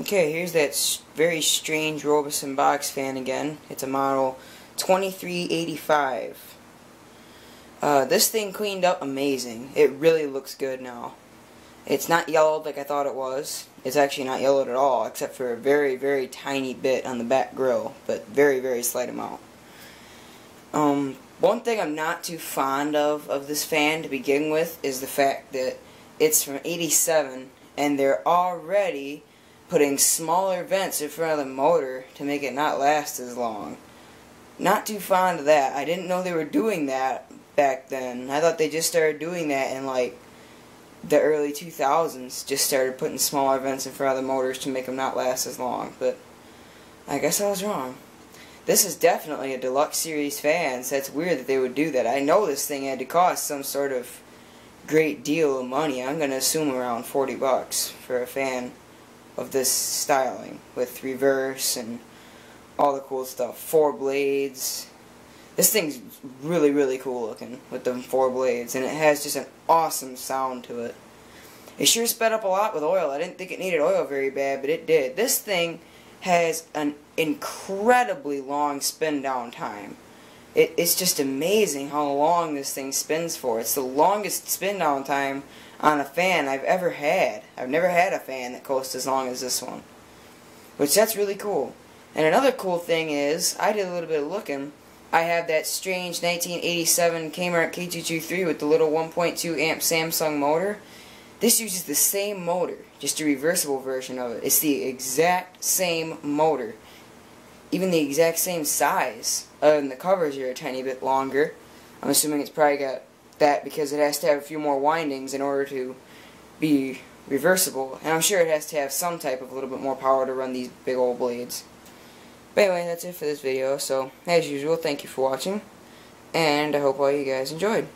Okay, here's that very strange Robeson box fan again. It's a model 2385. This thing cleaned up amazing. It really looks good now. It's not yellowed like I thought it was. It's actually not yellowed at all, except for a very, very tiny bit on the back grill, but very, very slight amount. One thing I'm not too fond of this fan to begin with is the fact that it's from '87 and they're already putting smaller vents in front of the motor to make it not last as long. Not too fond of that. I didn't know they were doing that back then. I thought they just started doing that in like the early 2000s. Just started putting smaller vents in front of the motors to make them not last as long. But I guess I was wrong. This is definitely a deluxe series fan, so it's weird that they would do that. I know this thing had to cost some sort of great deal of money. I'm going to assume around 40 bucks for a fan of this styling, with reverse and all the cool stuff. 4 blades. This thing's really, really cool looking with the 4 blades, and it has just an awesome sound to it. It sure sped up a lot with oil. I didn't think it needed oil very bad, but it did. This thing has an incredibly long spin down time. It's just amazing how long this thing spins for. It's the longest spin down time on a fan I've ever had. I've never had a fan that coasts as long as this one, which that's really cool. And another cool thing is, I did a little bit of looking. I have that strange 1987 Kmart K223 with the little 1.2 amp Samsung motor. This uses the same motor, just a reversible version of it. It's the exact same motor, even the exact same size. Other than the covers are a tiny bit longer. I'm assuming it's probably got that because it has to have a few more windings in order to be reversible. And I'm sure it has to have some type of a little bit more power to run these big old blades. But anyway, that's it for this video. So, as usual, thank you for watching. And I hope all you guys enjoyed.